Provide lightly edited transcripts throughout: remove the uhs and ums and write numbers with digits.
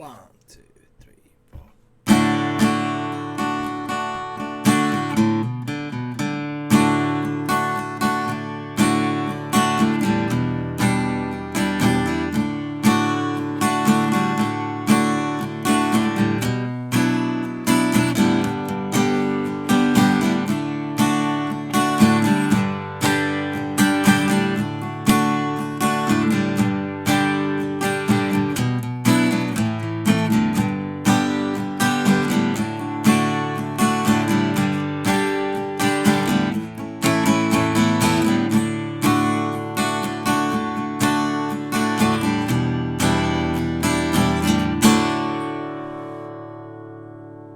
1, 2, 3, 4.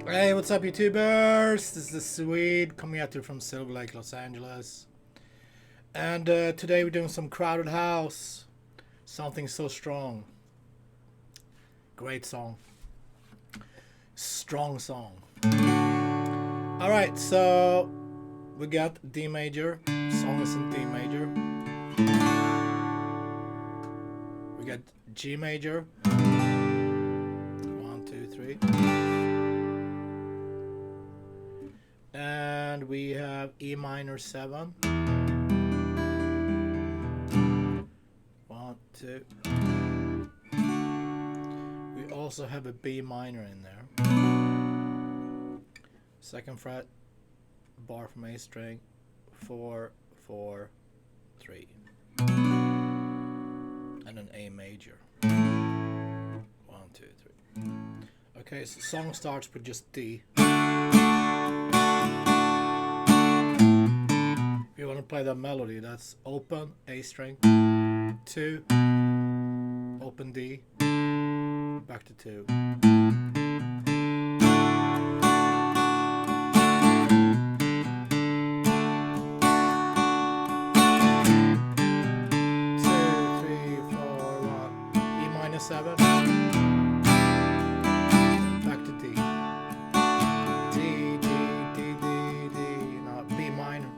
Hey, what's up, YouTubers? This is Swede coming at you from Silver Lake, Los Angeles. And today we're doing some crowded house. Something so strong. Great song. Strong song. Alright, so we got D major. Song is in D major. We got G major. 1, 2, 3. And we have E minor 7. 1, 2. We also have a B minor in there. 2nd fret, bar from A string, 4, 4, 3. And an A major. 1, 2, 3. Okay, so the song starts with just D. If you want to play that melody, that's open A string, 2, open D, back to 2. E minor 7, back to D. D, D, D, D, D, now B minor.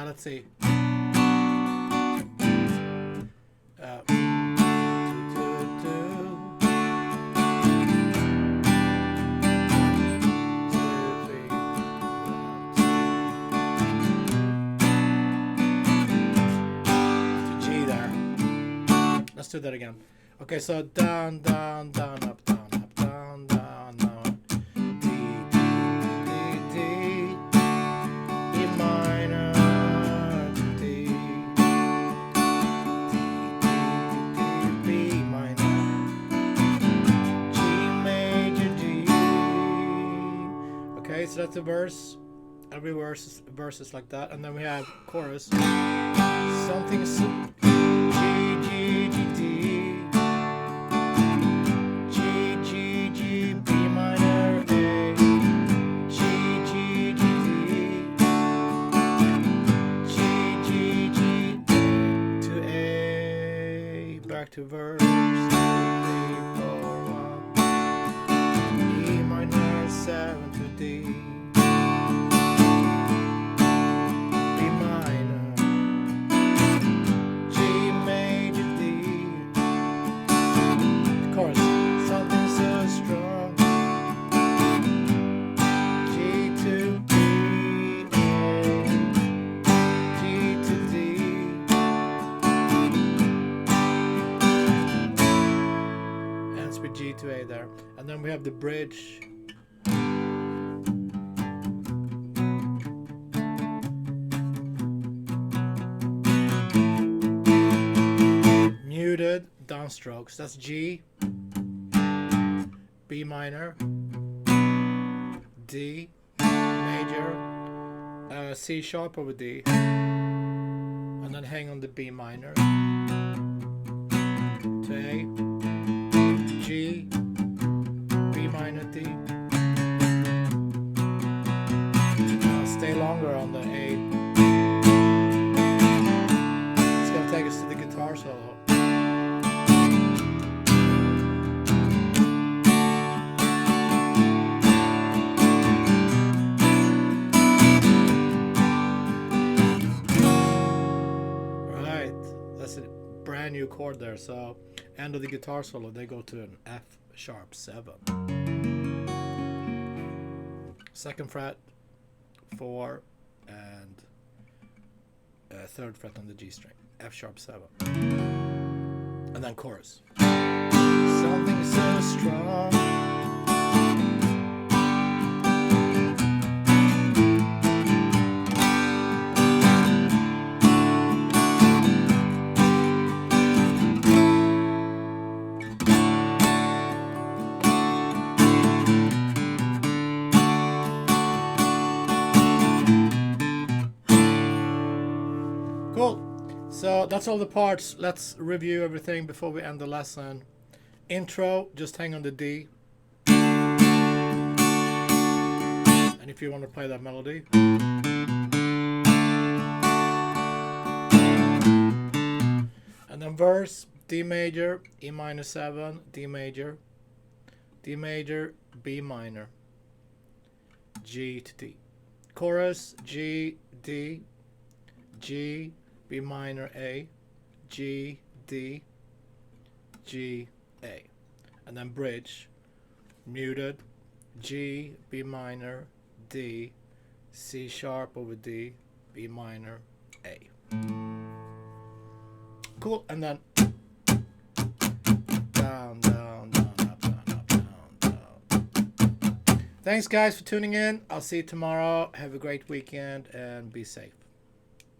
Let's see. 2, 2, 2. 2, 3, 1, 2. To G there. Let's do that again. Okay, so down, down, down, up, down, up, down, down, down. D, D, D, D, E minor. So that's the verse. Every verse is like that, and then we have chorus. Something G, G, G, D, G, G, G, B minor, A, G, G, G, D, G, G, G, to A, back to verse. 3, 4, 1, E minor 7 to D. G to A there, and then we have the bridge. Muted downstrokes. That's G, B minor, D major, C sharp over D, and then hang on the B minor to A. G, B minor, D. I'll stay longer on the A. It's gonna take us to the guitar solo. Right, that's a brand new chord there. So end of the guitar solo, they go to an F#7. Second fret, 4, and third fret on the G string, F#7. And then chorus. Something so strong. Cool. So that's all the parts. Let's review everything before we end the lesson. Intro, just hang on the D. And if you want to play that melody. And then verse, D major, E minor 7, D major, B minor, G to D. Chorus, G, D, G, B minor, A, G, D, G, A. And then bridge, muted, G, B minor, D, C sharp over D, B minor, A. Cool. And then down, down, down, up, down, up, down, down. Thanks guys for tuning in. I'll see you tomorrow. Have a great weekend and be safe.